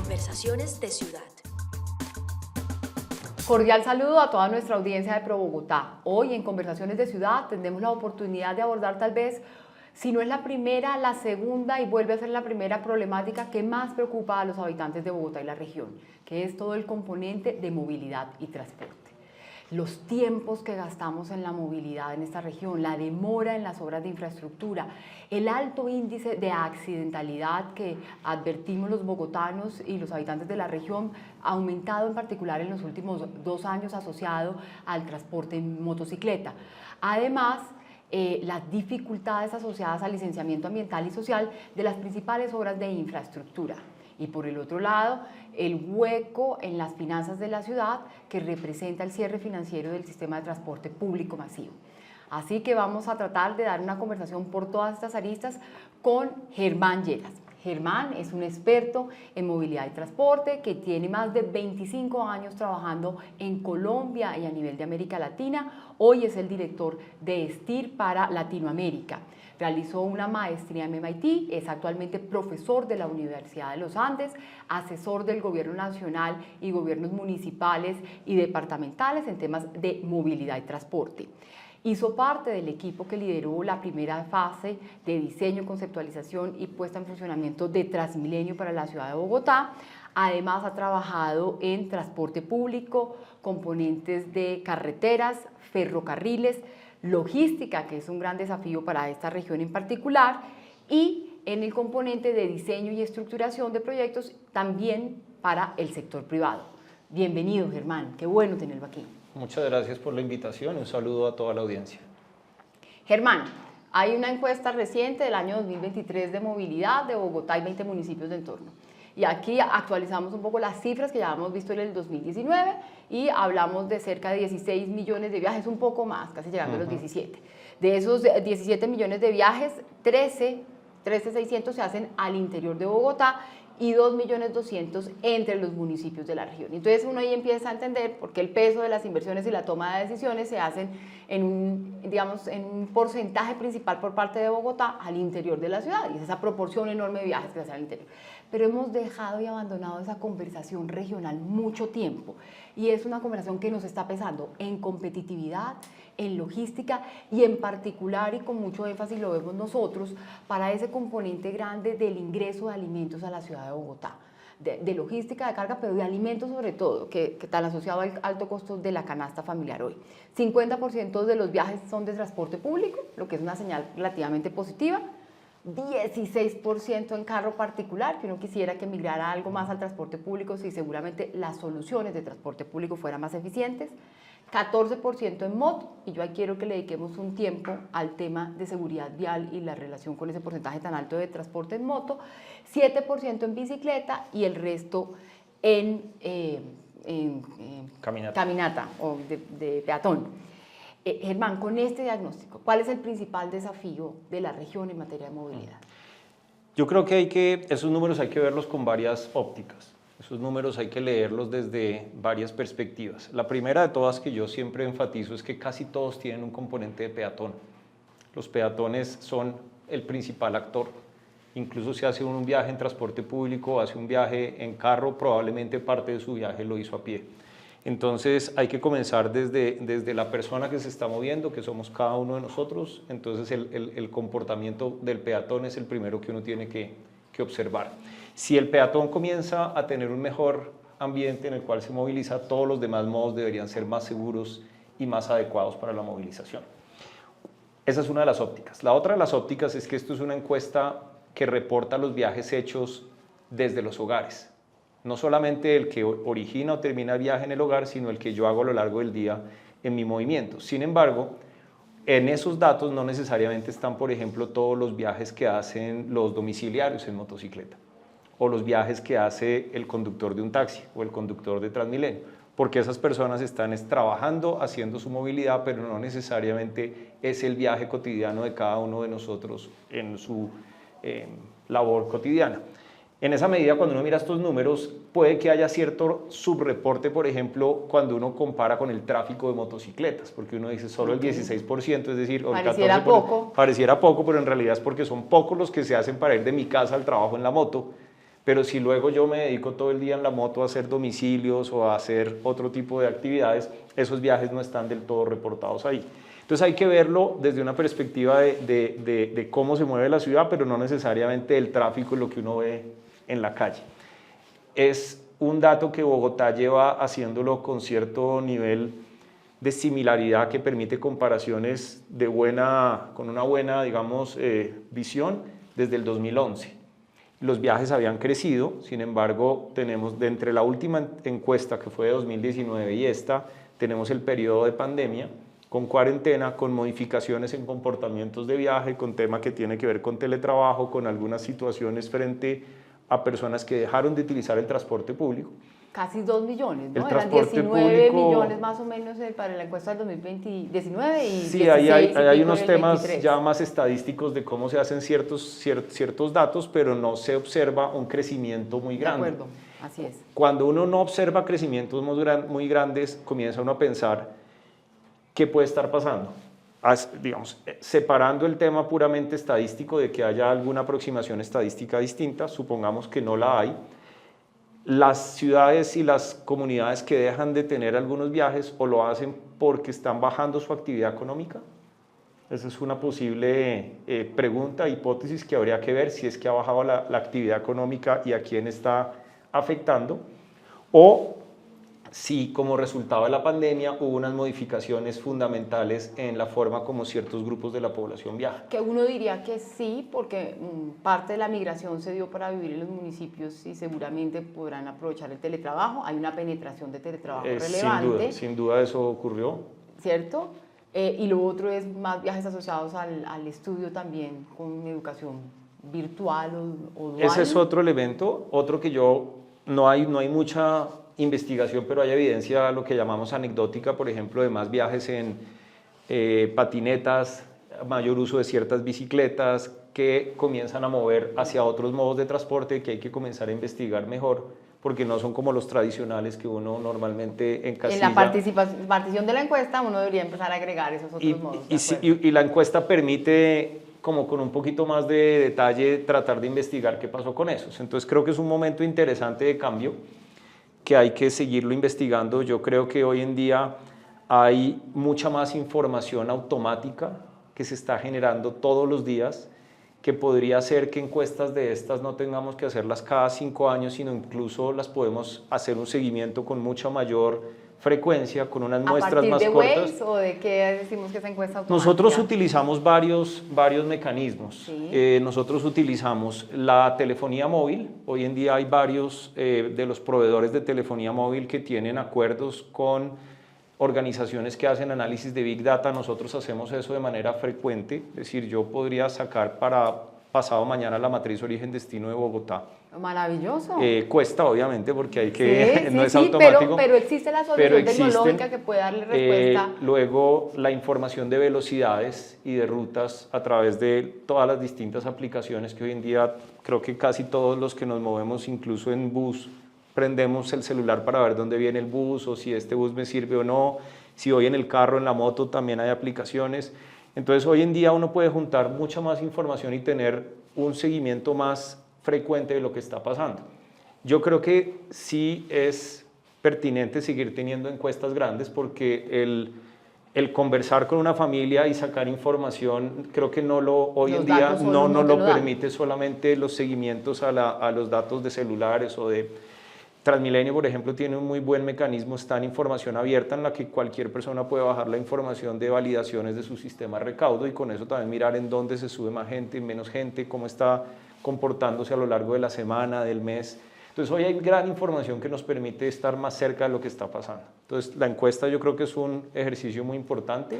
Conversaciones de Ciudad. Cordial saludo a toda nuestra audiencia de Pro Bogotá. Hoy en Conversaciones de Ciudad tendremos la oportunidad de abordar tal vez, si no es la primera, la segunda y vuelve a ser la primera problemática que más preocupa a los habitantes de Bogotá y la región, que es todo el componente de movilidad y transporte. Los tiempos que gastamos en la movilidad en esta región, la demora en las obras de infraestructura, el alto índice de accidentalidad que advertimos los bogotanos y los habitantes de la región, ha aumentado en particular en los últimos 2 años asociado al transporte en motocicleta. Además, las dificultades asociadas al licenciamiento ambiental y social de las principales obras de infraestructura. Y por el otro lado, el hueco en las finanzas de la ciudad que representa el cierre financiero del sistema de transporte público masivo. Así que vamos a tratar de dar una conversación por todas estas aristas con Germán Lleras. Germán es un experto en movilidad y transporte que tiene más de 25 años trabajando en Colombia y a nivel de América Latina. Hoy es el director de STIR para Latinoamérica. Realizó una maestría en MIT, es actualmente profesor de la Universidad de los Andes, asesor del Gobierno Nacional y gobiernos municipales y departamentales en temas de movilidad y transporte. Hizo parte del equipo que lideró la primera fase de diseño, conceptualización y puesta en funcionamiento de Transmilenio para la ciudad de Bogotá. Además, ha trabajado en transporte público, componentes de carreteras, ferrocarriles, logística, que es un gran desafío para esta región en particular, y en el componente de diseño y estructuración de proyectos también para el sector privado. Bienvenido, Germán, qué bueno tenerlo aquí. Muchas gracias por la invitación y un saludo a toda la audiencia. Germán, hay una encuesta reciente del año 2023 de movilidad de Bogotá y 20 municipios de entorno. Y aquí actualizamos un poco las cifras que ya hemos visto en el 2019 y hablamos de cerca de 16 millones de viajes, un poco más, casi llegando a los 17. De esos 17 millones de viajes, 13.600 se hacen al interior de Bogotá y 2.200.000 entre los municipios de la región. Entonces uno ahí empieza a entender por qué el peso de las inversiones y la toma de decisiones se hacen en un porcentaje principal por parte de Bogotá al interior de la ciudad, y es esa proporción enorme de viajes que se hacen al interior. Pero hemos dejado y abandonado esa conversación regional mucho tiempo, y es una conversación que nos está pesando en competitividad, en logística y en particular, y con mucho énfasis lo vemos nosotros, para ese componente grande del ingreso de alimentos a la ciudad de Bogotá, de logística de carga, pero de alimentos sobre todo, que están asociados al alto costo de la canasta familiar hoy. 50% de los viajes son de transporte público, lo que es una señal relativamente positiva, 16% en carro particular, que uno quisiera que migrara algo más al transporte público si seguramente las soluciones de transporte público fueran más eficientes, 14% en moto, y yo ahí quiero que le dediquemos un tiempo al tema de seguridad vial y la relación con ese porcentaje tan alto de transporte en moto, 7% en bicicleta y el resto en caminata o de peatón. Germán, con este diagnóstico, ¿cuál es el principal desafío de la región en materia de movilidad? Yo creo que esos números hay que verlos con varias ópticas. Esos números hay que leerlos desde varias perspectivas. La primera de todas que yo siempre enfatizo es que casi todos tienen un componente de peatón. Los peatones son el principal actor. Incluso si hace un viaje en transporte público, hace un viaje en carro, probablemente parte de su viaje lo hizo a pie. Entonces hay que comenzar desde la persona que se está moviendo, que somos cada uno de nosotros. Entonces el comportamiento del peatón es el primero que uno tiene que observar. Si el peatón comienza a tener un mejor ambiente en el cual se moviliza, todos los demás modos deberían ser más seguros y más adecuados para la movilización. Esa es una de las ópticas. La otra de las ópticas es que esto es una encuesta que reporta los viajes hechos desde los hogares. No solamente el que origina o termina el viaje en el hogar, sino el que yo hago a lo largo del día en mi movimiento. Sin embargo, en esos datos no necesariamente están, por ejemplo, todos los viajes que hacen los domiciliarios en motocicleta o los viajes que hace el conductor de un taxi o el conductor de Transmilenio, porque esas personas están trabajando, haciendo su movilidad, pero no necesariamente es el viaje cotidiano de cada uno de nosotros en su labor cotidiana. En esa medida, cuando uno mira estos números, puede que haya cierto subreporte, por ejemplo, cuando uno compara con el tráfico de motocicletas, porque uno dice solo el 16%, es decir, o el 14%, pareciera poco, pero en realidad es porque son pocos los que se hacen para ir de mi casa al trabajo en la moto, pero si luego yo me dedico todo el día en la moto a hacer domicilios o a hacer otro tipo de actividades, esos viajes no están del todo reportados ahí. Entonces hay que verlo desde una perspectiva de cómo se mueve la ciudad, pero no necesariamente el tráfico, lo que uno ve en la calle. Es un dato que Bogotá lleva haciéndolo con cierto nivel de similaridad que permite comparaciones con una buena, digamos, visión desde el 2011. Los viajes habían crecido, sin embargo, tenemos de entre la última encuesta que fue de 2019 y esta, tenemos el periodo de pandemia, con cuarentena, con modificaciones en comportamientos de viaje, con tema que tiene que ver con teletrabajo, con algunas situaciones frente a personas que dejaron de utilizar el transporte público. Casi 2 millones, ¿no? El Eran transporte 19 público, millones más o menos para la encuesta del 2019 y sí, 16 hay y unos del temas 23. ya más estadísticos de cómo se hacen ciertos datos, pero no se observa un crecimiento muy grande. De acuerdo, así es. Cuando uno no observa crecimientos muy grandes, comienza uno a pensar qué puede estar pasando. Digamos, separando el tema puramente estadístico de que haya alguna aproximación estadística distinta, supongamos que no la hay, las ciudades y las comunidades que dejan de tener algunos viajes o lo hacen porque están bajando su actividad económica. Esa es una posible pregunta, hipótesis que habría que ver si es que ha bajado la actividad económica y a quién está afectando, o si como resultado de la pandemia hubo unas modificaciones fundamentales en la forma como ciertos grupos de la población viajan. Que uno diría que sí, porque parte de la migración se dio para vivir en los municipios y seguramente podrán aprovechar el teletrabajo. Hay una penetración de teletrabajo relevante. Sin duda eso ocurrió. ¿Cierto? Y lo otro es más viajes asociados al estudio también, con educación virtual o dual. Ese es otro elemento, otro que no hay mucha investigación, pero hay evidencia, lo que llamamos anecdótica, por ejemplo, de más viajes en patinetas, mayor uso de ciertas bicicletas que comienzan a mover hacia otros modos de transporte que hay que comenzar a investigar mejor, porque no son como los tradicionales que uno normalmente encasilla. En la participación de la encuesta uno debería empezar a agregar esos otros modos. Y la encuesta permite, como con un poquito más de detalle, tratar de investigar qué pasó con esos. Entonces creo que es un momento interesante de cambio que hay que seguirlo investigando. Yo creo que hoy en día hay mucha más información automática que se está generando todos los días, que podría ser que encuestas de estas no tengamos que hacerlas cada 5 años, sino incluso las podemos hacer un seguimiento con mucha mayor frecuencia, con unas muestras más cortas. ¿A partir de Waze o de qué decimos que esa encuesta automática? Nosotros utilizamos varios mecanismos. Sí. Nosotros utilizamos la telefonía móvil. Hoy en día hay varios de los proveedores de telefonía móvil que tienen acuerdos con organizaciones que hacen análisis de Big Data. Nosotros hacemos eso de manera frecuente. Es decir, yo podría sacar para pasado mañana la matriz origen-destino de Bogotá. Maravilloso. Cuesta, obviamente, porque hay que, sí, no es automático. Pero existe la solución tecnológica que puede darle respuesta. Luego, la información de velocidades y de rutas a través de todas las distintas aplicaciones que hoy en día creo que casi todos los que nos movemos, incluso en bus, prendemos el celular para ver dónde viene el bus o si este bus me sirve o no. Si voy en el carro, en la moto, también hay aplicaciones. Entonces, hoy en día uno puede juntar mucha más información y tener un seguimiento más frecuente de lo que está pasando. Yo creo que sí es pertinente seguir teniendo encuestas grandes porque el conversar con una familia y sacar información, creo que hoy en día no lo permite solamente los seguimientos a los datos de celulares o de Transmilenio, por ejemplo, tiene un muy buen mecanismo, está en información abierta en la que cualquier persona puede bajar la información de validaciones de su sistema de recaudo y con eso también mirar en dónde se sube más gente, menos gente, cómo está comportándose a lo largo de la semana, del mes. Entonces hoy hay gran información que nos permite estar más cerca de lo que está pasando. Entonces la encuesta yo creo que es un ejercicio muy importante,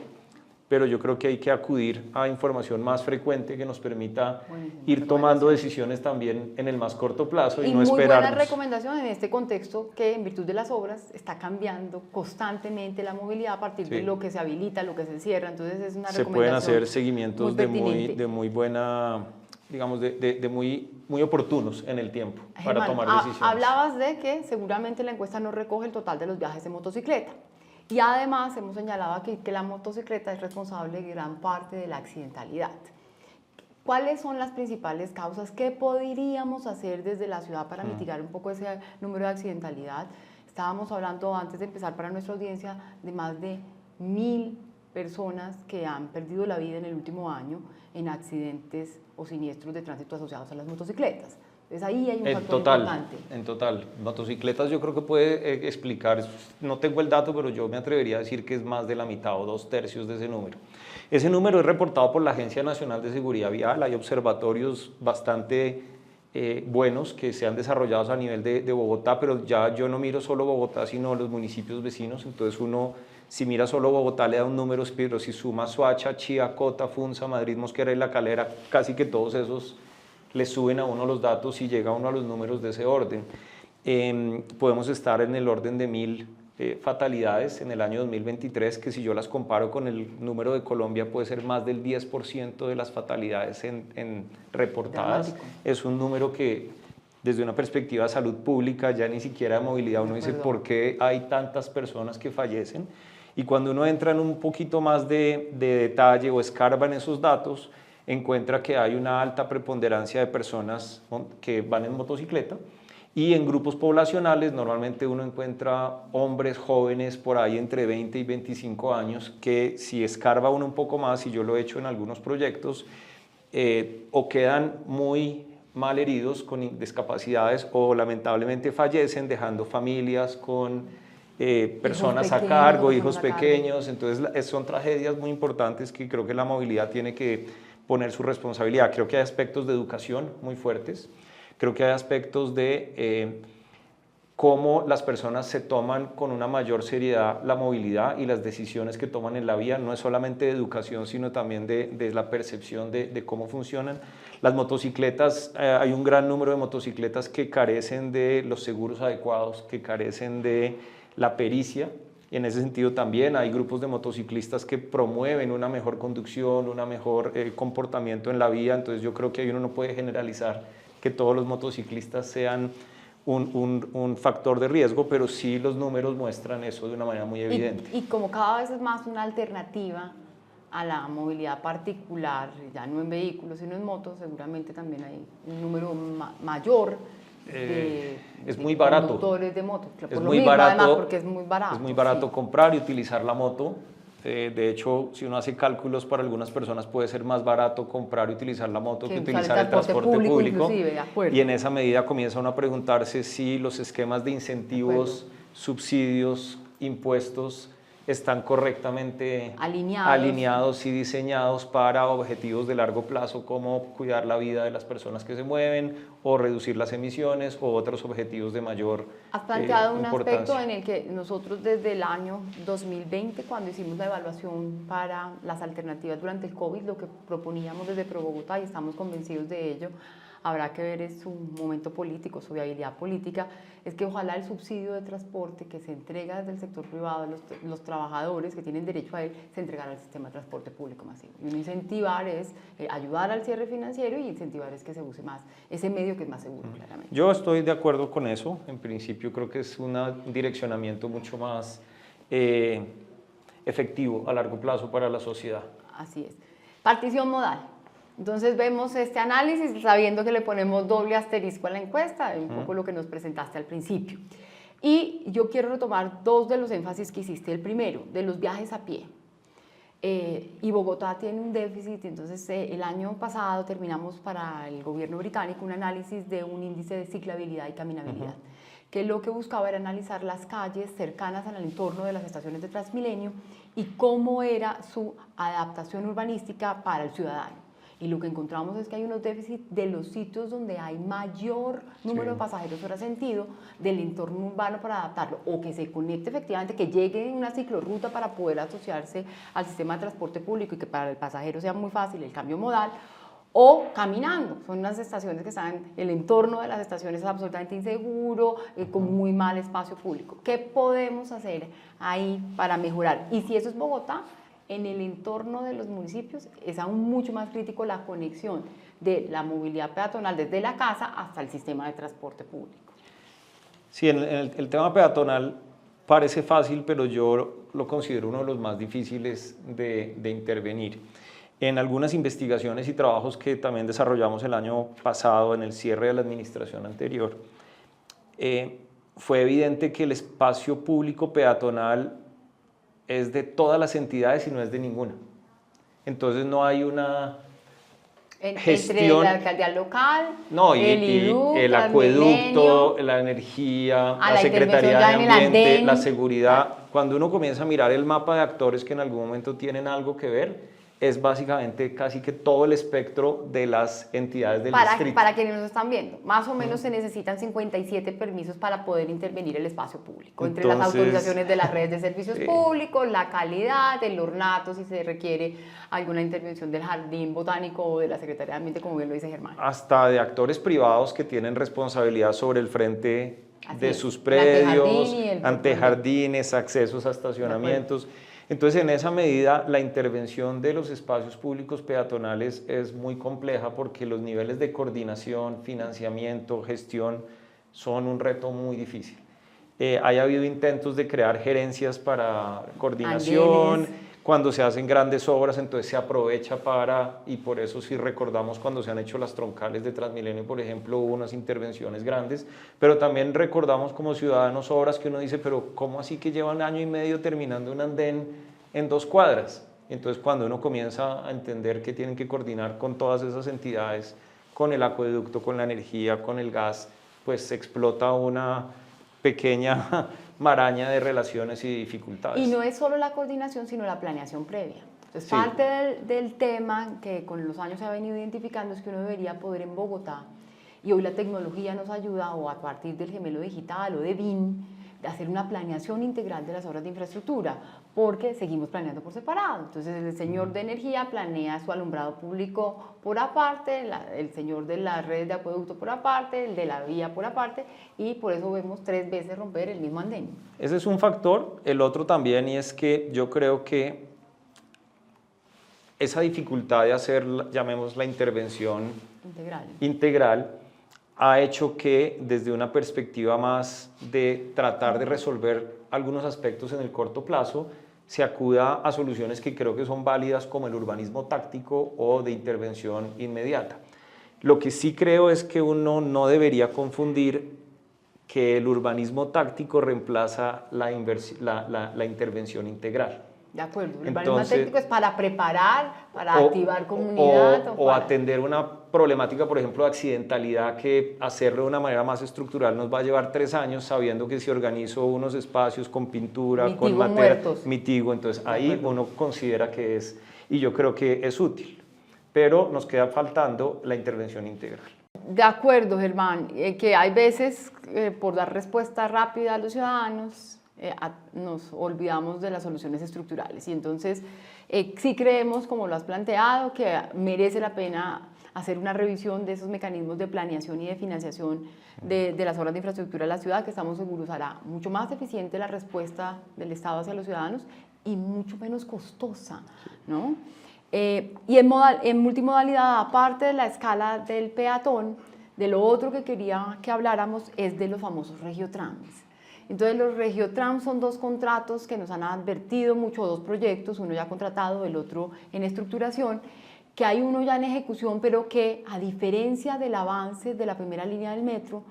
pero yo creo que hay que acudir a información más frecuente que nos permita ir tomando decisiones también en el más corto plazo y no esperarnos. Muy buena recomendación en este contexto que en virtud de las obras está cambiando constantemente la movilidad a partir de lo que se habilita, lo que se cierra, entonces es una recomendación. Se pueden hacer seguimientos de muy buena, digamos, de muy oportunos en el tiempo para tomar decisiones. Hablabas de que seguramente la encuesta no recoge el total de los viajes de motocicleta. Y además hemos señalado aquí que la motocicleta es responsable de gran parte de la accidentalidad. ¿Cuáles son las principales causas? ¿Qué podríamos hacer desde la ciudad para mitigar un poco ese número de accidentalidad? Estábamos hablando antes de empezar para nuestra audiencia de más de 1000 personas que han perdido la vida en el último año en accidentes o siniestros de tránsito asociados a las motocicletas. Entonces ahí hay un factor importante. En total, motocicletas yo creo que puede explicar, no tengo el dato, pero yo me atrevería a decir que es más de la mitad o 2/3 de ese número. Ese número es reportado por la Agencia Nacional de Seguridad Vial, hay observatorios bastante buenos que se han desarrollado a nivel de Bogotá, pero ya yo no miro solo Bogotá, sino los municipios vecinos, entonces uno, si mira solo Bogotá le da un número, pero si suma Soacha, Chía, Cota, Funza, Madrid, Mosquera y La Calera, casi que todos esos le suben a uno los datos y llega uno a los números de ese orden. Podemos estar en el orden de 1000 fatalidades en el año 2023, que si yo las comparo con el número de Colombia puede ser más del 10% de las fatalidades en reportadas. Dramático. Es un número que desde una perspectiva de salud pública, ya ni siquiera de movilidad, uno dice ¿por qué hay tantas personas que fallecen? Y cuando uno entra en un poquito más de detalle o escarba en esos datos, encuentra que hay una alta preponderancia de personas que van en motocicleta y en grupos poblacionales normalmente uno encuentra hombres jóvenes por ahí entre 20 y 25 años que si escarba uno un poco más, y yo lo he hecho en algunos proyectos, o quedan muy mal heridos con discapacidades o lamentablemente fallecen dejando familias con personas a cargo, hijos pequeños, entonces son tragedias muy importantes que creo que la movilidad tiene que poner su responsabilidad. Creo que hay aspectos de educación muy fuertes, creo que hay aspectos de cómo las personas se toman con una mayor seriedad la movilidad y las decisiones que toman en la vía, no es solamente de educación, sino también de la percepción de cómo funcionan. Las motocicletas, hay un gran número de motocicletas que carecen de los seguros adecuados, que carecen de la pericia. En ese sentido también hay grupos de motociclistas que promueven una mejor conducción, un mejor comportamiento en la vía, entonces yo creo que ahí uno no puede generalizar que todos los motociclistas sean un factor de riesgo, pero sí los números muestran eso de una manera muy evidente. Y como cada vez es más una alternativa a la movilidad particular, ya no en vehículos sino en motos, seguramente también hay un número mayor es muy barato. Conductores de motos. Es muy barato, además, porque es muy barato. Es muy barato sí. comprar y utilizar la moto. De hecho, si uno hace cálculos, para algunas personas puede ser más barato comprar y utilizar la moto que utilizar el transporte público. Y en esa medida comienza uno a preguntarse si los esquemas de incentivos, subsidios, impuestos están correctamente alineados y diseñados para objetivos de largo plazo como cuidar la vida de las personas que se mueven o reducir las emisiones o otros objetivos de mayor importancia. Has planteado un aspecto en el que nosotros desde el año 2020, cuando hicimos la evaluación para las alternativas durante el COVID, lo que proponíamos desde Pro Bogotá, y estamos convencidos de ello, habrá que ver su momento político, su viabilidad política, es que ojalá el subsidio de transporte que se entrega desde el sector privado, los trabajadores que tienen derecho a él, se entregara al sistema de transporte público masivo. Y uno incentivar es ayudar al cierre financiero y incentivar es que se use más ese medio que es más seguro, claramente. Yo estoy de acuerdo con eso. En principio creo que es un direccionamiento mucho más efectivo a largo plazo para la sociedad. Así es. Partición modal. Entonces vemos este análisis sabiendo que le ponemos doble asterisco a la encuesta, un poco lo que nos presentaste al principio. Y yo quiero retomar dos de los énfasis que hiciste. El primero, de los viajes a pie. Y Bogotá tiene un déficit, entonces el año pasado terminamos para el gobierno británico un análisis de un índice de ciclabilidad y caminabilidad, que lo que buscaba era analizar las calles cercanas al entorno de las estaciones de Transmilenio y cómo era su adaptación urbanística para el ciudadano. Y lo que encontramos es que hay unos déficits de los sitios donde hay mayor número de pasajeros hora sentido del entorno urbano para adaptarlo, o que se conecte efectivamente, que llegue en una ciclorruta para poder asociarse al sistema de transporte público y que para el pasajero sea muy fácil el cambio modal, o caminando. Son unas estaciones que están, el entorno de las estaciones es absolutamente inseguro, con muy mal espacio público. ¿Qué podemos hacer ahí para mejorar? Y si eso es Bogotá, en el entorno de los municipios es aún mucho más crítico la conexión de la movilidad peatonal desde la casa hasta el sistema de transporte público. Sí, el tema peatonal parece fácil, pero yo lo considero uno de los más difíciles de intervenir. en algunas investigaciones y trabajos que también desarrollamos el año pasado en el cierre de la administración anterior, fue evidente que el espacio público peatonal es de todas las entidades y no es de ninguna. Entonces no hay una gestión. Entre la alcaldía local, no, el IDU, el acueducto, la energía, la Secretaría de Ambiente, la seguridad. Cuando uno comienza a mirar el mapa de actores que en algún momento tienen algo que ver, es básicamente casi que todo el espectro de las entidades del distrito. Para quienes nos están viendo, más o menos se necesitan 57 permisos para poder intervenir el espacio público, entre las autorizaciones de las redes de servicios públicos, la calidad, el ornato, si se requiere alguna intervención del jardín botánico o de la Secretaría de Ambiente, como bien lo dice Germán. Hasta de actores privados que tienen responsabilidad sobre el frente de sus predios, antejardines, accesos a estacionamientos. Entonces, en esa medida, la intervención de los espacios públicos peatonales es muy compleja porque los niveles de coordinación, financiamiento, gestión son un reto muy difícil. Haya habido intentos de crear gerencias para coordinación, cuando se hacen grandes obras, entonces se aprovecha para, y por eso si recordamos cuando se han hecho las troncales de Transmilenio, por ejemplo, hubo unas intervenciones grandes, pero también recordamos como ciudadanos obras que uno dice, pero ¿cómo así que llevan año y medio terminando un andén en 2 cuadras? Entonces cuando uno comienza a entender que tienen que coordinar con todas esas entidades, con el acueducto, con la energía, con el gas, pues se explota una pequeña maraña de relaciones y dificultades. Y no es solo la coordinación, sino la planeación previa. Entonces, parte del tema que con los años se ha venido identificando es que uno debería poder en Bogotá, y hoy la tecnología nos ayuda, o a partir del gemelo digital o de BIM, de hacer una planeación integral de las obras de infraestructura, porque seguimos planeando por separado. Entonces, el señor de energía planea su alumbrado público por aparte, el señor de las redes de acueducto por aparte, el de la vía por aparte, y por eso vemos 3 veces romper el mismo andén. Ese es un factor. El otro también, y es que yo creo que esa dificultad de hacer, llamemos la intervención integral, ha hecho que desde una perspectiva más de tratar de resolver algunos aspectos en el corto plazo, se acuda a soluciones que creo que son válidas como el urbanismo táctico o de intervención inmediata. Lo que sí creo es que uno no debería confundir que el urbanismo táctico reemplaza la intervención integral. De acuerdo, el urbanismo táctico es para preparar, para activar comunidad. O atender una problemática, por ejemplo, de accidentalidad, que hacerlo de una manera más estructural nos va a llevar 3 años, sabiendo que si organizo unos espacios con pintura, con materia, mitigo, entonces ahí uno considera que es, y yo creo que es útil, pero nos queda faltando la intervención integral. De acuerdo, Germán, que hay veces, por dar respuesta rápida a los ciudadanos, nos olvidamos de las soluciones estructurales, y entonces sí creemos, como lo has planteado, que merece la pena hacer una revisión de esos mecanismos de planeación y de financiación de las obras de infraestructura de la ciudad, que estamos seguros hará mucho más eficiente la respuesta del Estado hacia los ciudadanos y mucho menos costosa, ¿no? Y en multimodalidad, aparte de la escala del peatón, de lo otro que quería que habláramos es de los famosos regiotrams. Entonces, los regiotrams son 2 contratos que nos han advertido mucho, 2 proyectos, uno ya contratado, el otro en estructuración, que hay uno ya en ejecución, pero que, a diferencia del avance de la primera línea del metro,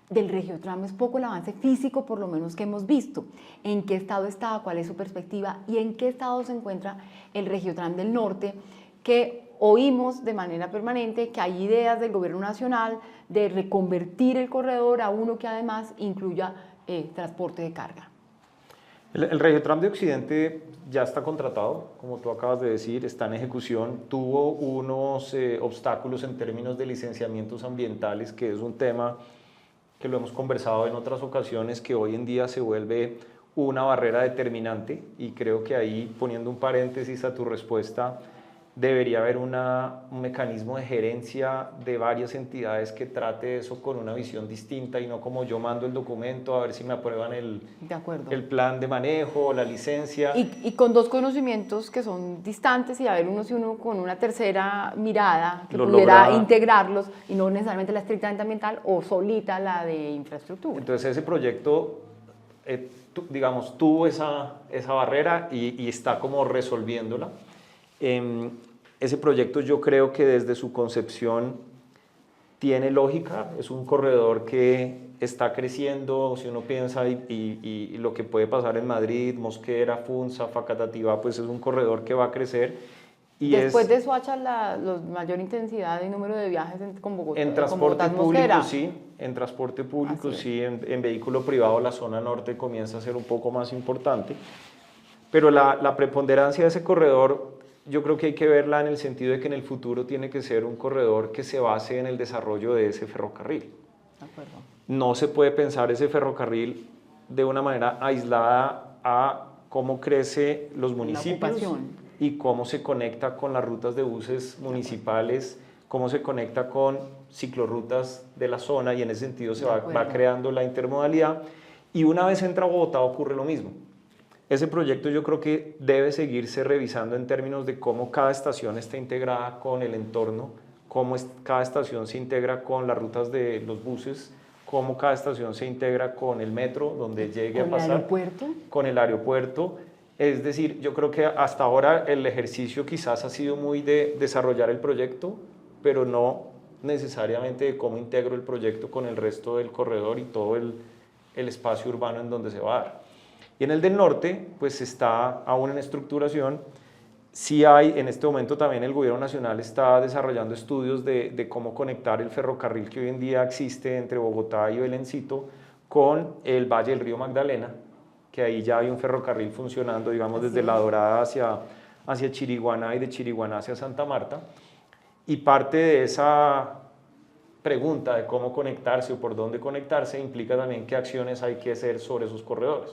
del regiotram es poco el avance físico, por lo menos que hemos visto. ¿En qué estado está? ¿Cuál es su perspectiva? ¿Y en qué estado se encuentra el regiotram del norte? Que oímos de manera permanente que hay ideas del gobierno nacional de reconvertir el corredor a uno que además incluya transporte de carga. El regiotram de Occidente ya está contratado, como tú acabas de decir, está en ejecución. Tuvo unos obstáculos en términos de licenciamientos ambientales, que es un tema que lo hemos conversado en otras ocasiones, que hoy en día se vuelve una barrera determinante, y creo que ahí, poniendo un paréntesis a tu respuesta, debería haber un mecanismo de gerencia de varias entidades que trate eso con una visión distinta, y no como yo mando el documento a ver si me aprueban el plan de manejo, la licencia. Y con 2 conocimientos que son distantes, y a ver si uno con una tercera mirada que pudiera integrarlos, y no necesariamente la estrictamente ambiental o solita la de infraestructura. Entonces ese proyecto, digamos, tuvo esa barrera y está como resolviéndola. Ese proyecto yo creo que desde su concepción tiene lógica, es un corredor que está creciendo, si uno piensa y lo que puede pasar en Madrid, Mosquera, Funza, Facatativá, pues es un corredor que va a crecer. Y después de Soacha, la mayor intensidad y número de viajes con Bogotá. En transporte público sí, en transporte público sí, en vehículo privado la zona norte comienza a ser un poco más importante, pero la preponderancia de ese corredor yo creo que hay que verla en el sentido de que en el futuro tiene que ser un corredor que se base en el desarrollo de ese ferrocarril. De acuerdo. No se puede pensar ese ferrocarril de una manera aislada a cómo crece los municipios y cómo se conecta con las rutas de buses municipales, cómo se conecta con ciclorrutas de la zona, y en ese sentido se va creando la intermodalidad, y una vez entra a Bogotá ocurre lo mismo. Ese proyecto yo creo que debe seguirse revisando en términos de cómo cada estación está integrada con el entorno, cómo cada estación se integra con las rutas de los buses, cómo cada estación se integra con el metro, donde llegue a pasar. ¿Con el aeropuerto? Con el aeropuerto. Es decir, yo creo que hasta ahora el ejercicio quizás ha sido muy de desarrollar el proyecto, pero no necesariamente de cómo integro el proyecto con el resto del corredor y todo el espacio urbano en donde se va a dar. Y en el del norte, pues está aún en estructuración. Sí hay, en este momento también el gobierno nacional está desarrollando estudios de cómo conectar el ferrocarril que hoy en día existe entre Bogotá y Belencito con el Valle del Río Magdalena, que ahí ya hay un ferrocarril funcionando, digamos, desde La Dorada hacia Chiriguaná y de Chiriguaná hacia Santa Marta. Y parte de esa pregunta de cómo conectarse o por dónde conectarse implica también qué acciones hay que hacer sobre esos corredores.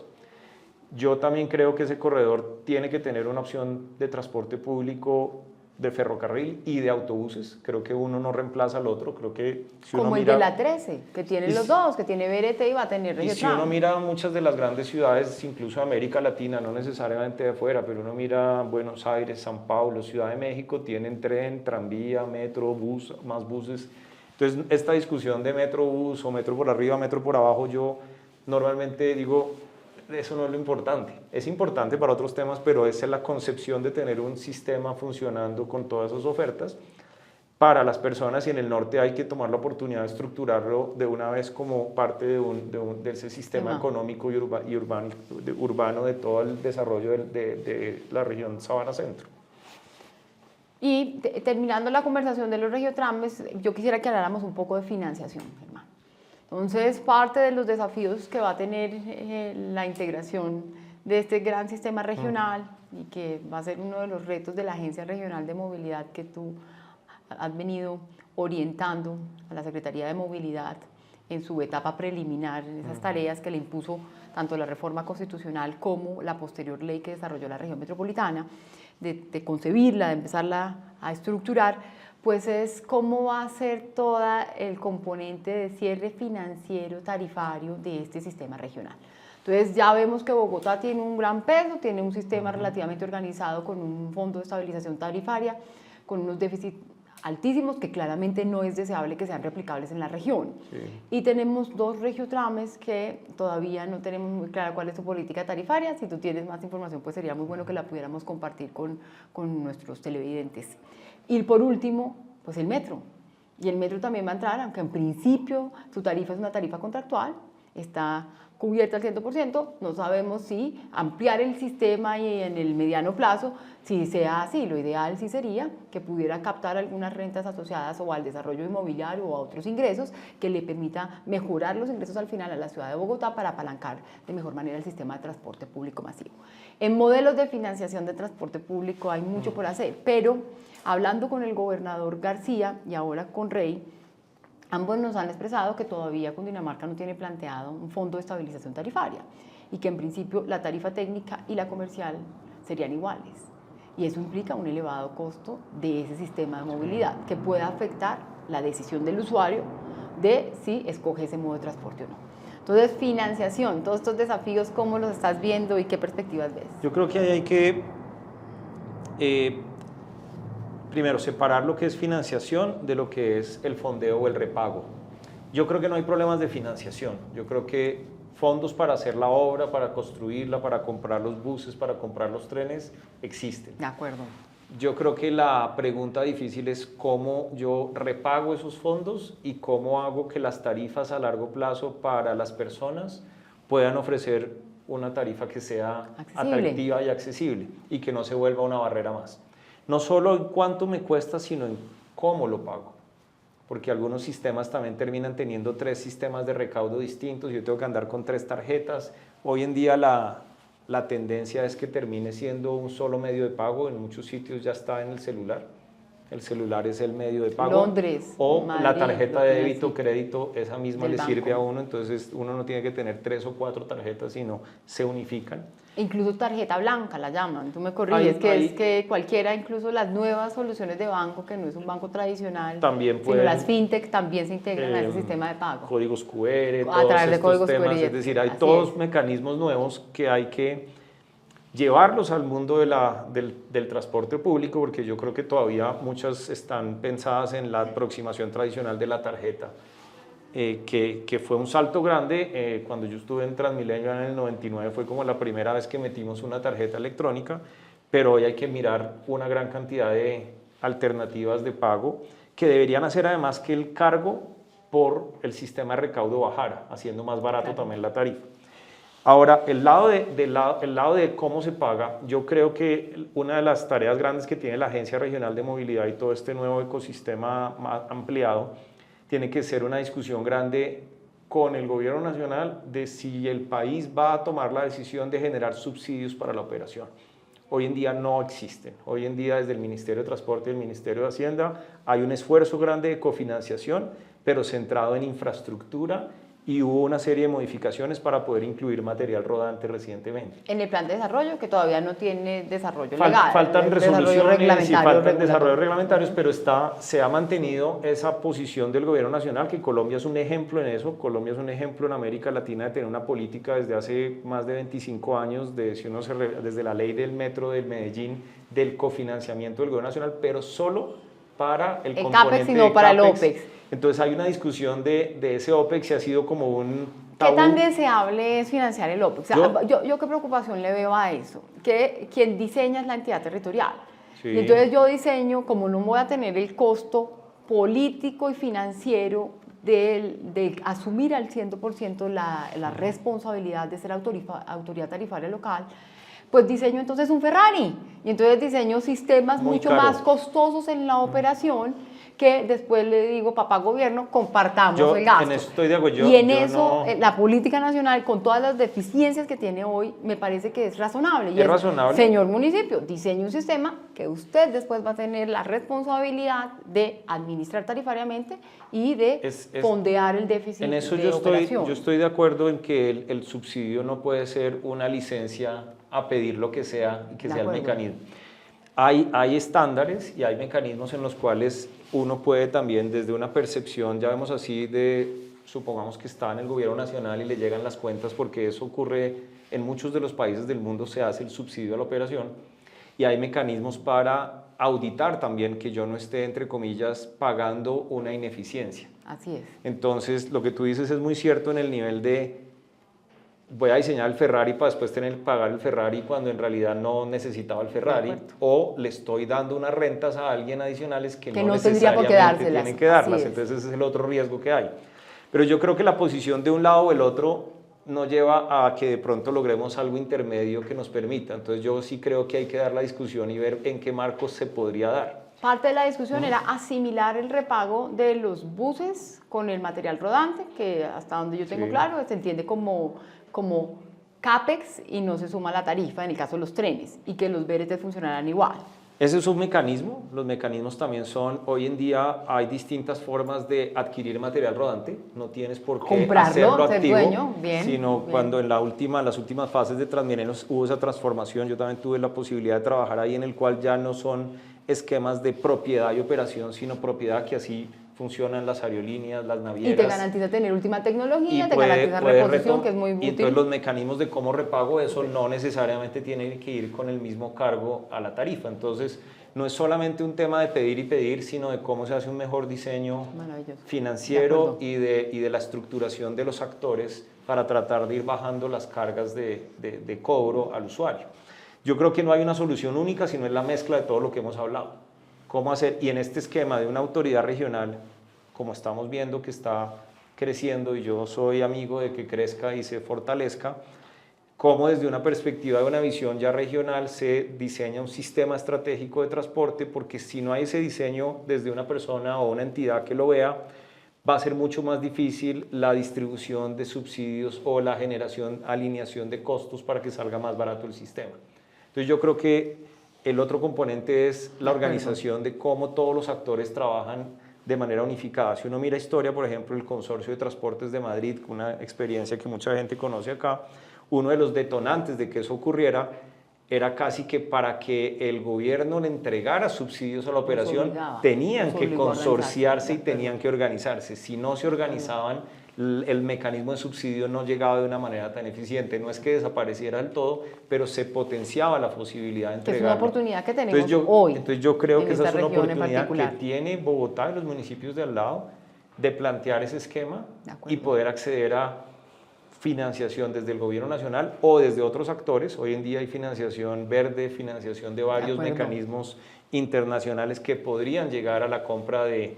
Yo también creo que ese corredor tiene que tener una opción de transporte público, de ferrocarril y de autobuses. Creo que uno no reemplaza al otro. Creo que si como uno el mira, de la 13, que tiene los dos, que tiene BRT y va a tener y si uno mira muchas de las grandes ciudades, incluso América Latina, no necesariamente de afuera, pero uno mira Buenos Aires, San Paulo, Ciudad de México, tienen tren, tranvía, metro, bus, más buses. Entonces, esta discusión de metro, bus o metro por arriba, metro por abajo, yo normalmente digo, eso no es lo importante. Es importante para otros temas, pero esa es la concepción de tener un sistema funcionando con todas esas ofertas para las personas, y en el norte hay que tomar la oportunidad de estructurarlo de una vez como parte de ese sistema económico y urbano de todo el desarrollo de la región Sabana Centro. Y terminando la conversación de los regiotrames, yo quisiera que habláramos un poco de financiación, Germán. Entonces, parte de los desafíos que va a tener la integración de este gran sistema regional y que va a ser uno de los retos de la Agencia Regional de Movilidad que tú has venido orientando a la Secretaría de Movilidad en su etapa preliminar, en esas tareas que le impuso tanto la reforma constitucional como la posterior ley que desarrolló la región metropolitana, de concebirla, de empezarla a estructurar, pues es cómo va a ser todo el componente de cierre financiero tarifario de este sistema regional. Entonces ya vemos que Bogotá tiene un gran peso, tiene un sistema relativamente organizado con un fondo de estabilización tarifaria, con unos déficits altísimos que claramente no es deseable que sean replicables en la región. Sí. Y tenemos dos regiotrames que todavía no tenemos muy clara cuál es su política tarifaria. Si tú tienes más información, pues sería muy bueno que la pudiéramos compartir con nuestros televidentes. Y por último, pues el metro. Y el metro también va a entrar, aunque en principio su tarifa es una tarifa contractual, está cubierta al 100%, no sabemos si ampliar el sistema y en el mediano plazo, si sea así, lo ideal sí sería que pudiera captar algunas rentas asociadas o al desarrollo inmobiliario o a otros ingresos que le permita mejorar los ingresos al final a la ciudad de Bogotá para apalancar de mejor manera el sistema de transporte público masivo. En modelos de financiación de transporte público hay mucho por hacer, pero hablando con el gobernador García y ahora con Rey, ambos nos han expresado que todavía Cundinamarca no tiene planteado un fondo de estabilización tarifaria y que en principio la tarifa técnica y la comercial serían iguales. Y eso implica un elevado costo de ese sistema de movilidad que pueda afectar la decisión del usuario de si escoge ese modo de transporte o no. Entonces, financiación, todos estos desafíos, ¿cómo los estás viendo y qué perspectivas ves? Yo creo que ahí hay que primero, separar lo que es financiación de lo que es el fondeo o el repago. Yo creo que no hay problemas de financiación. Yo creo que fondos para hacer la obra, para construirla, para comprar los buses, para comprar los trenes, existen. De acuerdo. Yo creo que la pregunta difícil es cómo yo repago esos fondos y cómo hago que las tarifas a largo plazo para las personas puedan ofrecer una tarifa que sea atractiva y accesible y que no se vuelva una barrera más. No solo en cuánto me cuesta, sino en cómo lo pago. Porque algunos sistemas también terminan teniendo 3 sistemas de recaudo distintos y yo tengo que andar con 3 tarjetas. Hoy en día la tendencia es que termine siendo un solo medio de pago. En muchos sitios ya está en el celular. El celular es el medio de pago. Londres, o Madrid, la tarjeta de débito así. crédito, esa misma Del le sirve banco. a uno, entonces uno no tiene que tener 3 o 4 tarjetas, sino se unifican. Incluso tarjeta blanca la llaman, tú me corriges, es que cualquiera, incluso las nuevas soluciones de banco, que no es un banco tradicional, también sino las fintech también se integran a ese sistema de pago. Códigos QR, A todos través de estos códigos temas, QR, es decir, hay así todos es. mecanismos nuevos que hay que llevarlos al mundo del transporte público, porque yo creo que todavía muchas están pensadas en la aproximación tradicional de la tarjeta, que fue un salto grande. Cuando yo estuve en Transmilenio en el 99 fue como la primera vez que metimos una tarjeta electrónica, pero hoy hay que mirar una gran cantidad de alternativas de pago que deberían hacer además que el cargo por el sistema de recaudo bajara, haciendo más barato también la tarifa. Ahora, el lado de cómo se paga, yo creo que una de las tareas grandes que tiene la Agencia Regional de Movilidad y todo este nuevo ecosistema más ampliado, tiene que ser una discusión grande con el gobierno nacional de si el país va a tomar la decisión de generar subsidios para la operación. Hoy en día no existen. Hoy en día desde el Ministerio de Transporte y el Ministerio de Hacienda hay un esfuerzo grande de cofinanciación, pero centrado en infraestructura, y hubo una serie de modificaciones para poder incluir material rodante recientemente. En el plan de desarrollo, que todavía no tiene desarrollo legal. Faltan resoluciones y faltan desarrollos reglamentarios, pero se ha mantenido esa posición del gobierno nacional, que Colombia es un ejemplo en eso. Colombia es un ejemplo en América Latina de tener una política desde hace más de 25 años, desde la ley del metro de Medellín, del cofinanciamiento del gobierno nacional, pero solo para el componente CAPEX y no de para el CAPEX. OPEX. Entonces hay una discusión de ese OPEX y ha sido como un tabú. ¿Qué tan deseable es financiar el OPEX? O sea, yo qué preocupación le veo a eso, que quien diseña es la entidad territorial. Sí. Y entonces yo diseño, como no voy a tener el costo político y financiero de asumir al 100% la responsabilidad de ser autoridad tarifaria local, pues diseño entonces un Ferrari. Y entonces diseño sistemas mucho más costosos en la operación, que después le digo, papá gobierno, compartamos el gasto. En eso estoy de acuerdo. Y en eso, la política nacional, con todas las deficiencias que tiene hoy, me parece que es razonable. Es razonable. Señor municipio, diseñe un sistema que usted después va a tener la responsabilidad de administrar tarifariamente y de fondear el déficit en eso de operación. Yo estoy de acuerdo en que el subsidio no puede ser una licencia a pedir lo que sea y que sea el mecanismo. Hay estándares y hay mecanismos en los cuales uno puede también, desde una percepción, ya vemos así, supongamos que está en el gobierno nacional y le llegan las cuentas, porque eso ocurre en muchos de los países del mundo, se hace el subsidio a la operación, y hay mecanismos para auditar también que yo no esté, entre comillas, pagando una ineficiencia. Así es. Entonces, lo que tú dices es muy cierto en el nivel de voy a diseñar el Ferrari para después tener que pagar el Ferrari cuando en realidad no necesitaba el Ferrari, o le estoy dando unas rentas a alguien adicionales que no necesariamente tienen que darlas. Entonces ese es el otro riesgo que hay. Pero yo creo que la posición de un lado o el otro no lleva a que de pronto logremos algo intermedio que nos permita. Entonces yo sí creo que hay que dar la discusión y ver en qué marcos se podría dar. Parte de la discusión era asimilar el repago de los buses con el material rodante, que hasta donde yo tengo claro se entiende como CAPEX y no se suma la tarifa en el caso de los trenes, y que los BRT funcionarán igual. Ese es un mecanismo. Los mecanismos también son, hoy en día hay distintas formas de adquirir material rodante, no tienes por qué hacerlo activo, sino cuando en las últimas fases de Transmilenio hubo esa transformación. Yo también tuve la posibilidad de trabajar ahí, en el cual ya no son esquemas de propiedad y operación, sino propiedad, que así funcionan las aerolíneas, las navieras. Y te garantiza tener última tecnología, te garantiza reposición, que es muy útil. Y entonces los mecanismos de cómo repago eso no necesariamente tienen que ir con el mismo cargo a la tarifa. Entonces no es solamente un tema de pedir y pedir, sino de cómo se hace un mejor diseño financiero y de la estructuración de los actores para tratar de ir bajando las cargas de cobro al usuario. Yo creo que no hay una solución única, sino es la mezcla de todo lo que hemos hablado. ¿Cómo hacer? Y en este esquema de una autoridad regional, como estamos viendo que está creciendo, y yo soy amigo de que crezca y se fortalezca, cómo desde una perspectiva de una visión ya regional se diseña un sistema estratégico de transporte, porque si no hay ese diseño desde una persona o una entidad que lo vea, va a ser mucho más difícil la distribución de subsidios o la generación, alineación de costos para que salga más barato el sistema. Entonces yo creo que el otro componente es la organización de cómo todos los actores trabajan de manera unificada. Si uno mira historia, por ejemplo, el Consorcio de Transportes de Madrid, una experiencia que mucha gente conoce acá, uno de los detonantes de que eso ocurriera era casi que para que el gobierno le entregara subsidios a la operación, tenían que consorciarse y tenían que organizarse. Si no se organizaban, el mecanismo de subsidio no llegaba de una manera tan eficiente. No es que desapareciera del todo, pero se potenciaba la posibilidad de entregarlo. Es una oportunidad que tenemos hoy. Entonces yo creo que esa es una oportunidad que tiene Bogotá y los municipios de al lado de plantear ese esquema y poder acceder a financiación desde el gobierno nacional o desde otros actores. Hoy en día hay financiación verde, financiación de varios mecanismos internacionales que podrían llegar a la compra de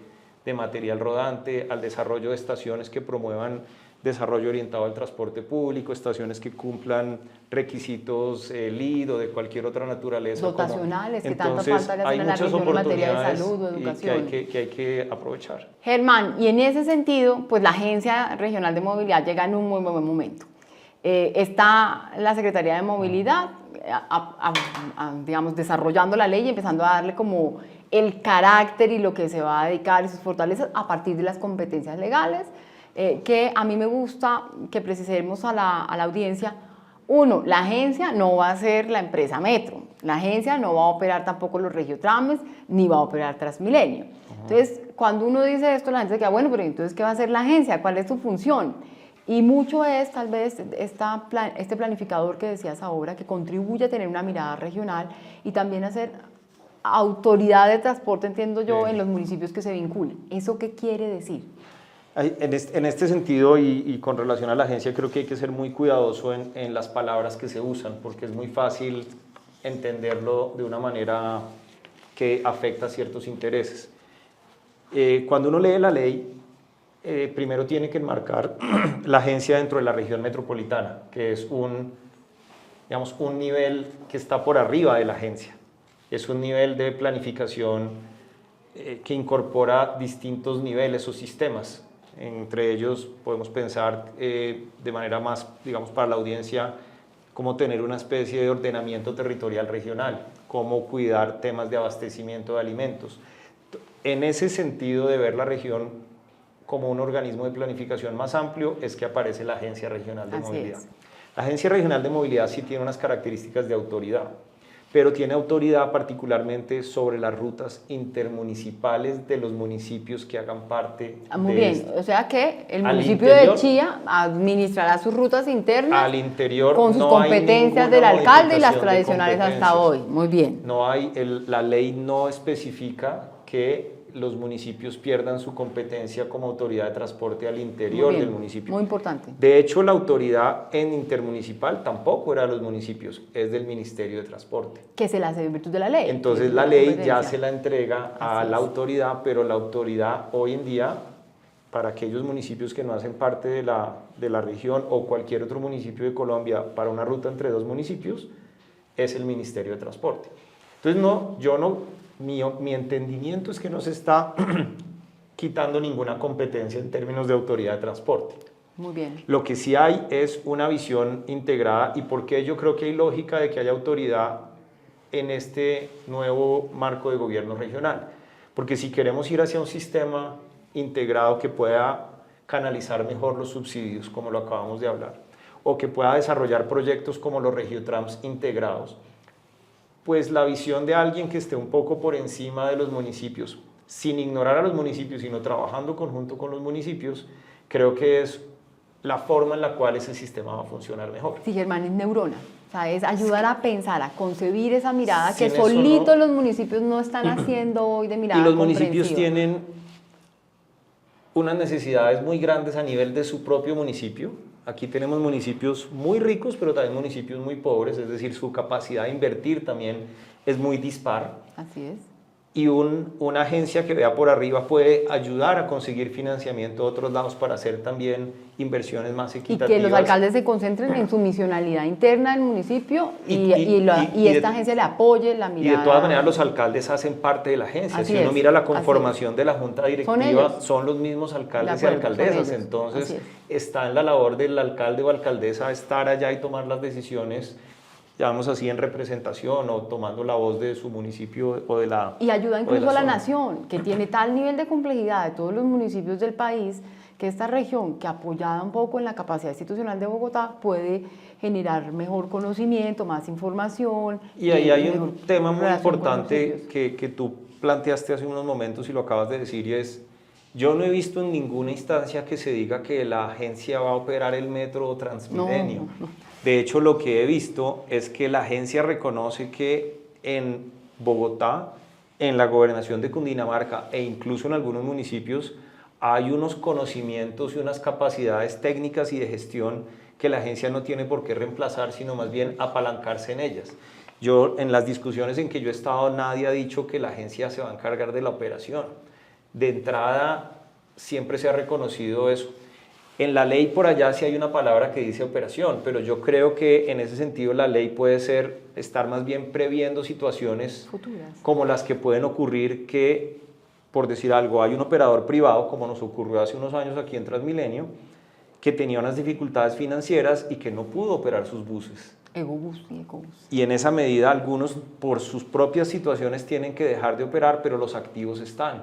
material rodante, al desarrollo de estaciones que promuevan desarrollo orientado al transporte público, estaciones que cumplan requisitos LEED o de cualquier otra naturaleza. Dotacionales, que tanta falta le hacen a la región en materia de salud o educación. Que hay que aprovechar. Germán, y en ese sentido, pues la Agencia Regional de Movilidad llega en un muy buen momento. Está la Secretaría de Movilidad, digamos, desarrollando la ley y empezando a darle como el carácter y lo que se va a dedicar y sus fortalezas a partir de las competencias legales, que a mí me gusta que precisemos a la audiencia. Uno, la agencia no va a ser la empresa Metro, la agencia no va a operar tampoco los Regiotrames, ni va a operar Transmilenio. Entonces, cuando uno dice esto, la gente se queda, bueno, pero entonces, ¿qué va a hacer la agencia? ¿Cuál es su función? Y mucho es, tal vez, este planificador que decías ahora, que contribuye a tener una mirada regional y también a ser autoridad de transporte, entiendo yo, en los municipios que se vinculen. ¿Eso qué quiere decir? En este sentido y con relación a la agencia, creo que hay que ser muy cuidadoso en las palabras que se usan, porque es muy fácil entenderlo de una manera que afecta a ciertos intereses. Cuando uno lee la ley, primero tiene que enmarcar la agencia dentro de la región metropolitana, que es digamos, un nivel que está por arriba de la agencia. Es un nivel de planificación que incorpora distintos niveles o sistemas. Entre ellos podemos pensar de manera más, digamos, para la audiencia, cómo tener una especie de ordenamiento territorial regional, cómo cuidar temas de abastecimiento de alimentos. En ese sentido de ver la región como un organismo de planificación más amplio es que aparece la Agencia Regional de Movilidad. La Agencia Regional de Movilidad sí tiene unas características de autoridad, pero tiene autoridad particularmente sobre las rutas intermunicipales de los municipios que hagan parte muy bien, o sea que el municipio de Chía administrará sus rutas internas al interior, con sus competencias del alcalde y las tradicionales hasta hoy. Muy bien. No hay, la ley no especifica que los municipios pierdan su competencia como autoridad de transporte al interior del municipio. Muy importante. De hecho, la autoridad en intermunicipal tampoco era de los municipios, es del Ministerio de Transporte. Que se la hace en virtud de la ley. Entonces la ley ya se la entrega a la autoridad, pero la autoridad hoy en día, para aquellos municipios que no hacen parte de la región o cualquier otro municipio de Colombia para una ruta entre dos municipios, es el Ministerio de Transporte. Entonces mi entendimiento es que no se está quitando ninguna competencia en términos de autoridad de transporte. Muy bien. Lo que sí hay es una visión integrada y por qué yo creo que hay lógica de que haya autoridad en este nuevo marco de gobierno regional. Porque si queremos ir hacia un sistema integrado que pueda canalizar mejor los subsidios, como lo acabamos de hablar, o que pueda desarrollar proyectos como los Regiotrams integrados, pues la visión de alguien que esté un poco por encima de los municipios, sin ignorar a los municipios, sino trabajando conjunto con los municipios, creo que es la forma en la cual ese sistema va a funcionar mejor. Sí, Germán, es neurona. O sea, es ayudar a pensar, a concebir esa mirada que solitos los municipios no están haciendo hoy de mirada comprensiva. Y los municipios tienen unas necesidades muy grandes a nivel de su propio municipio, Aquí tenemos municipios muy ricos, pero también municipios muy pobres, es decir, su capacidad de invertir también es muy dispar. Así es. Y una agencia que vea por arriba puede ayudar a conseguir financiamiento de otros lados para hacer también inversiones más Y equitativas. que los alcaldes se concentren en su misionalidad interna del municipio y esta agencia le apoye la mirada. Y de todas maneras los alcaldes hacen parte de la agencia. Así si uno es, mira la conformación de la junta directiva, son los mismos De alcaldes y acuerdo, alcaldesas. son ellos. Entonces está en la labor del alcalde o alcaldesa estar allá y tomar las decisiones, llamamos así, en representación o tomando la voz de su municipio o de la Y ayuda incluso a la zona. nación, que tiene tal nivel de complejidad de todos los municipios del país, que esta región, que apoyada un poco en la capacidad institucional de Bogotá, puede generar mejor conocimiento, más información. Y ahí hay mejor un tema muy relación con los importante municipios. que tú planteaste hace unos momentos y lo acabas de decir, y es, yo no he visto en ninguna instancia que se diga que la agencia va a operar el metro o Transmilenio. No. De hecho, lo que he visto es que la agencia reconoce que en Bogotá, en la gobernación de Cundinamarca e incluso en algunos municipios hay unos conocimientos y unas capacidades técnicas y de gestión que la agencia no tiene por qué reemplazar, sino más bien apalancarse en ellas. Yo, en las discusiones en que yo he estado, nadie ha dicho que la agencia se va a encargar de la operación. De entrada, siempre se ha reconocido eso. En la ley por allá sí hay una palabra que dice operación, pero yo creo que en ese sentido la ley puede estar más bien previendo situaciones Futuras. como las que pueden ocurrir que, por decir algo, hay un operador privado, como nos ocurrió hace unos años aquí en Transmilenio, que tenía unas dificultades financieras y que no pudo operar sus buses. Egobús y Ecobús. Y en esa medida algunos por sus propias situaciones tienen que dejar de operar, pero los activos están.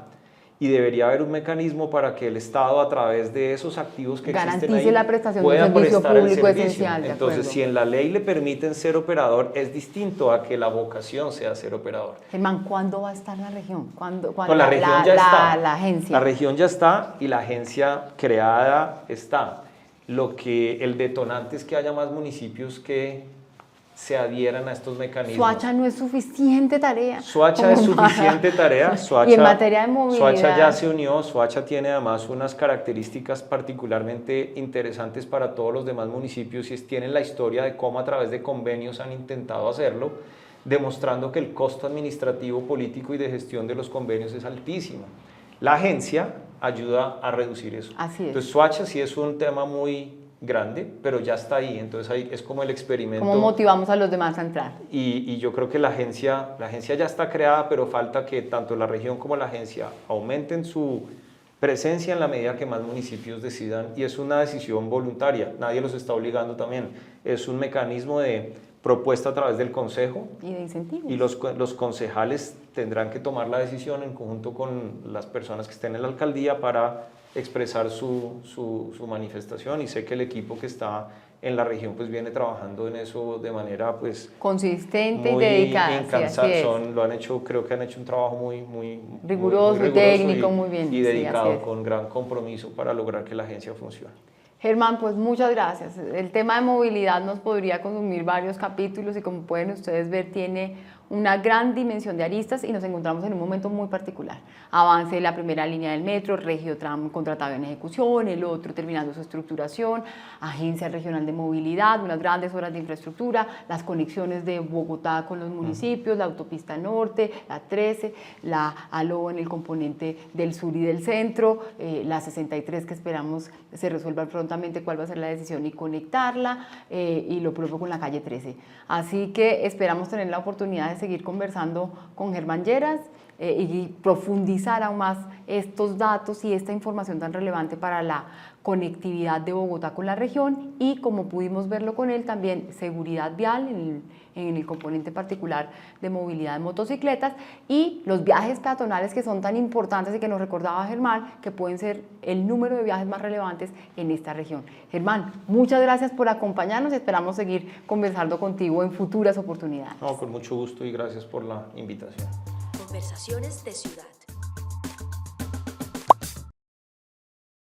Y debería haber un mecanismo para que el Estado, a través de esos activos que Garantice existen ahí, la prestación de pueda un servicio prestar el público servicio. esencial, de Entonces, acuerdo. si en la ley le permiten ser operador, es distinto a que la vocación sea ser operador. Germán, ¿cuándo va a estar la región? ¿Cuándo Con la región ya está. La agencia. La región ya está y la agencia creada está. El detonante es que haya más municipios que se adhieran a estos mecanismos. Soacha no es suficiente tarea. Soacha es suficiente tarea. Y en materia de movilidad. Soacha ya se unió. Soacha tiene además unas características particularmente interesantes para todos los demás municipios y tienen la historia de cómo a través de convenios han intentado hacerlo, demostrando que el costo administrativo, político y de gestión de los convenios es altísimo. La agencia ayuda a reducir eso. Así es. Entonces Soacha sí es un tema muy grande, pero ya está ahí, entonces ahí es como el experimento. ¿Cómo motivamos a los demás a entrar? Y yo creo que la agencia ya está creada, pero falta que tanto la región como la agencia aumenten su presencia en la medida que más municipios decidan, y es una decisión voluntaria, nadie los está obligando también, es un mecanismo de propuesta a través del consejo. Y de incentivos. Y los concejales tendrán que tomar la decisión en conjunto con las personas que estén en la alcaldía para expresar su manifestación, y sé que el equipo que está en la región pues viene trabajando en eso de manera pues consistente muy y dedicada. incansable. Sí, así es. Creo que han hecho un trabajo muy Riguroso y técnico, muy bien, y sí, dedicado, así es. con gran compromiso para lograr que la agencia funcione. Germán, pues muchas gracias. El tema de movilidad nos podría consumir varios capítulos y, como pueden ustedes ver, tiene una gran dimensión de aristas y nos encontramos en un momento muy particular. Avance de la primera línea del metro, Regiotram contratado en ejecución, el otro terminando su estructuración, Agencia Regional de Movilidad, unas grandes obras de infraestructura, las conexiones de Bogotá con los municipios, la autopista norte, la 13, la ALO en el componente del sur y del centro, la 63 que esperamos se resuelva prontamente cuál va a ser la decisión y conectarla, y lo propio con la calle 13. Así que esperamos tener la oportunidad de seguir conversando con Germán Lleras y profundizar aún más estos datos y esta información tan relevante para la conectividad de Bogotá con la región, y, como pudimos verlo con él, también seguridad vial en el componente particular de movilidad de motocicletas, y los viajes peatonales, que son tan importantes y que nos recordaba Germán, que pueden ser el número de viajes más relevantes en esta región. Germán, muchas gracias por acompañarnos y esperamos seguir conversando contigo en futuras oportunidades. No, con mucho gusto y gracias por la invitación. Conversaciones de Ciudad.